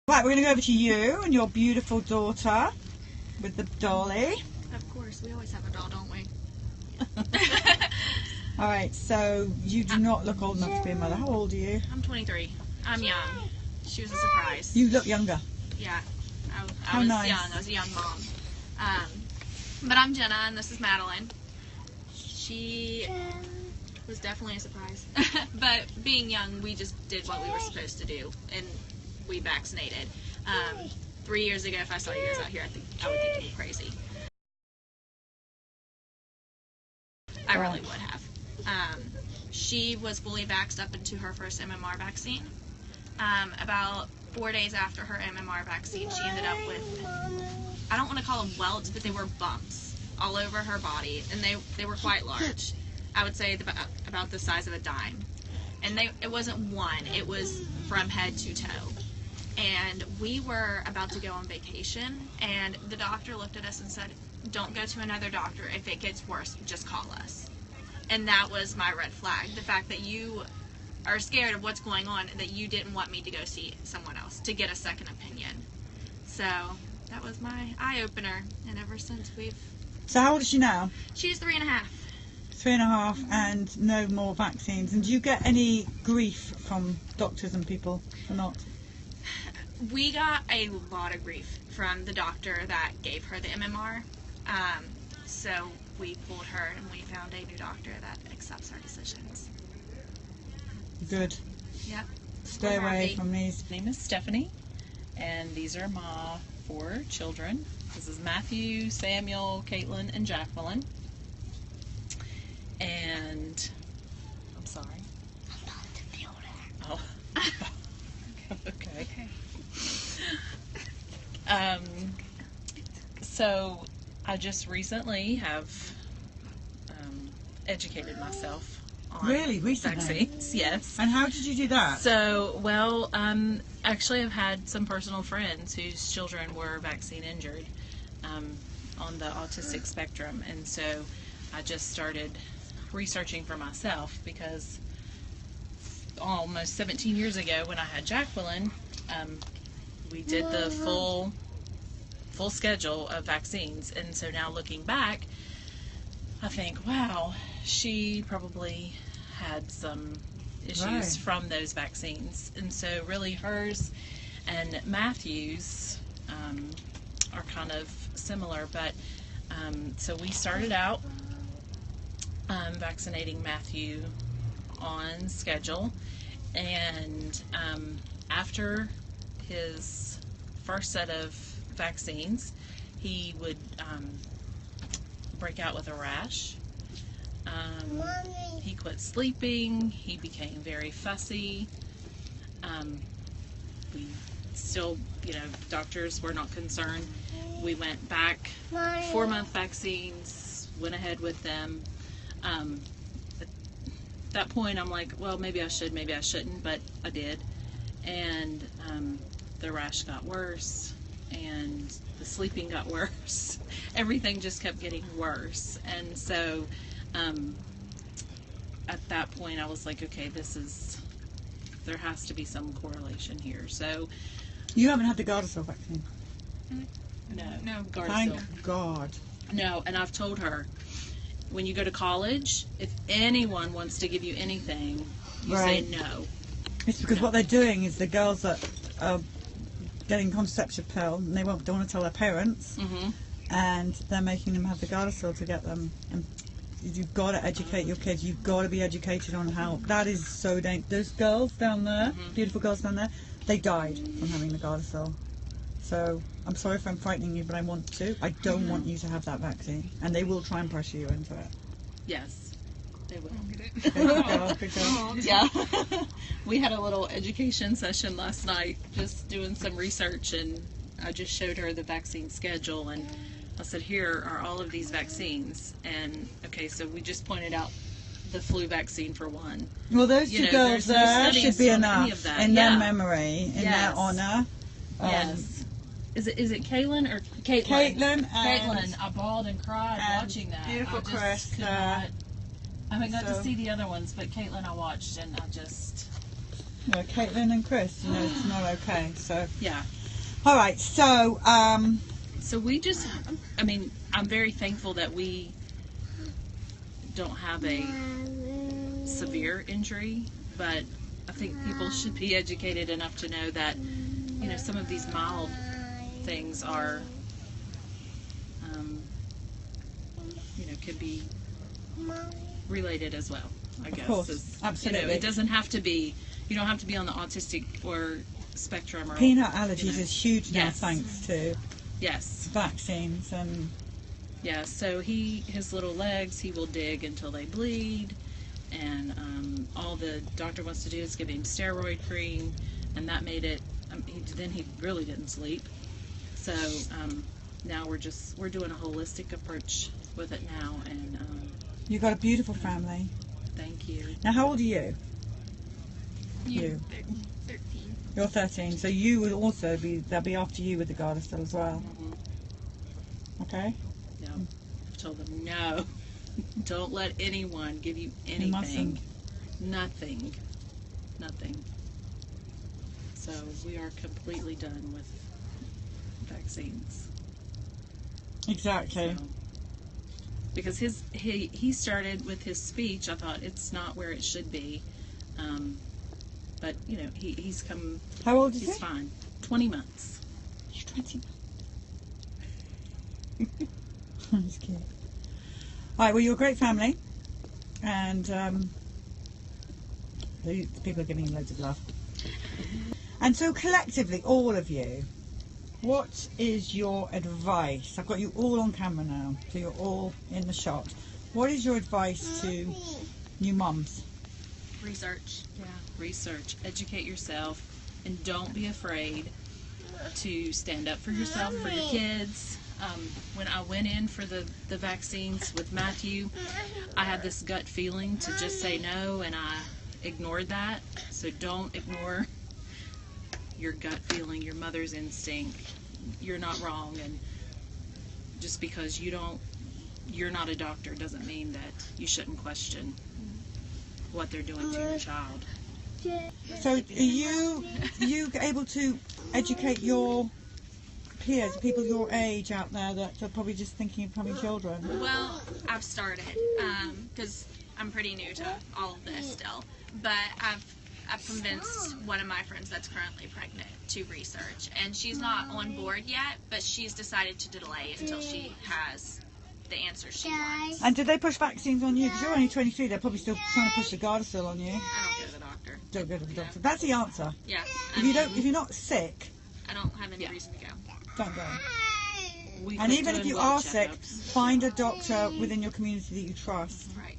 Right, we're going to go over to you and your beautiful daughter with the dolly. Of course, we always have a doll, don't we? All right, so you do not look old enough to be a mother. How old are you? I'm 23. I'm young. She was a surprise. You look younger. Yeah, I How was nice. young. I was a young mom. But I'm Jenna, and this is Madeline. She was definitely a surprise. But being young, we just did what we were supposed to do, and we vaccinated. 3 years ago, if I saw you guys out here, I would think you were crazy. I really would have. She was fully vaxxed up into her first MMR vaccine. About 4 days after her MMR vaccine, she ended up with, I don't want to call them welts, but they were bumps all over her body, and they were quite large. I would say about the size of a dime. And it wasn't one, it was from head to toe. And we were about to go on vacation, and the doctor looked at us and said, "Don't go to another doctor. If it gets worse, just call us." And that was my red flag. The fact that you are scared of what's going on, that you didn't want me to go see someone else to get a second opinion. So that was my eye-opener, and ever since So how old is she now? She's 3.5. 3.5, and no more vaccines. And do you get any grief from doctors and people or not? We got a lot of grief from the doctor that gave her the MMR. So we pulled her, and we found a new doctor that accepts our decisions. Good. Yep. Stay away from these. My name is Stephanie, and these are my 4 children. This is Matthew, Samuel, Caitlin, and Jacqueline. And I'm sorry. Oh. Okay. So I just recently have educated myself on Really? Recently? vaccines. Yes. And how did you do that? So, well, actually I've had some personal friends whose children were vaccine injured on the autistic spectrum, and so I just started researching for myself, because almost 17 years ago when I had Jacqueline, we did the full schedule of vaccines, and so now looking back, I think, wow, she probably had some issues from those vaccines. And so really hers and Matthew's are kind of similar, but so we started out vaccinating Matthew on schedule, and after his first set of vaccines, he would break out with a rash. He quit sleeping. He became very fussy. We still, doctors were not concerned. We went back, 4-month vaccines, went ahead with them. At that point, I'm like, well, maybe I should, maybe I shouldn't, but I did. And the rash got worse, and the sleeping got worse. Everything just kept getting worse. And so at that point, I was like, okay, there has to be some correlation here. So You haven't had the Gardasil vaccine? no, Gardasil. Thank God. No, and I've told her, when you go to college, if anyone wants to give you anything, you say no. It's because what they're doing is the girls that are getting contraceptive pill, and they don't want to tell their parents, and they're making them have the Gardasil to get them. And you've got to educate your kids. You've got to be educated on how. That is so dangerous. Those girls down there, beautiful girls down there, they died from having the Gardasil. So I'm sorry if I'm frightening you, but I want to. I don't want you to have that vaccine, and they will try and pressure you into it. Yes, they will. Good girl, good girl. Yeah. We had a little education session last night, just doing some research, and I just showed her the vaccine schedule, and I said, here are all of these vaccines. And okay, so we just pointed out the flu vaccine for one. Well, those two girls there should be enough in their memory, in their honour. Yes. Is it Caitlin or Caitlin? Caitlin. I bawled and cried watching that. Beautiful Chris. I haven't got to see the other ones, but Caitlin I watched, and I just Caitlin and Chris, it's not okay. So Yeah. all right, so So we just, I mean, I'm very thankful that we don't have a severe injury, but I think people should be educated enough to know that, some of these mild things are, could be related as well, I guess. of course, absolutely. It doesn't have to be, you don't have to be on the autistic or spectrum. Or Peanut allergies is huge now, Yes. thanks to Yes. vaccines and. Yeah, so his little legs, he will dig until they bleed, and all the doctor wants to do is give him steroid cream, and that made it. Then he really didn't sleep. So now we're doing a holistic approach with it now, and You've got a beautiful family. thank you. Now, how old are you? You. 13. You're 13, so you will also they'll be after you with the Gardasil as well. Mhm. Okay? No, I've told them no. Don't let anyone give you anything. You mustn't. Nothing. So we are completely done with vaccines. Exactly. So, because he started with his speech, I thought it's not where it should be, but he's come. How old is He's he? fine. 20 months. He's 20. That's cute. All right, well, you're a great family, and the people are giving you loads of love. And so collectively, all of you, what is your advice? I've got you all on camera now, so you're all in the shot. What is your advice to new mums? Research. Yeah. Research. Educate yourself, and don't be afraid to stand up for yourself, for your kids. When I went in for the vaccines with Matthew, I had this gut feeling to just say no, and I ignored that. So don't ignore your gut feeling, your mother's instinct. You're not wrong, and just because you're not a doctor doesn't mean that you shouldn't question what they're doing to your child. So are you able to educate your peers, people your age out there that are probably just thinking of having children? Well, I've started because I'm pretty new to all of this still, but I've convinced one of my friends that's currently pregnant to research, and she's not on board yet, but she's decided to delay until she has the answers she wants. And did they push vaccines on you? Because you're only 23, they're probably still trying to push the Gardasil on you. I don't go to the doctor. Don't go to the doctor. That's the answer. Yeah. If you're not sick, I don't have any Yeah. reason to go. don't go. We And quit even if doing you well are sick, checkups. find a doctor within your community that you trust. Right.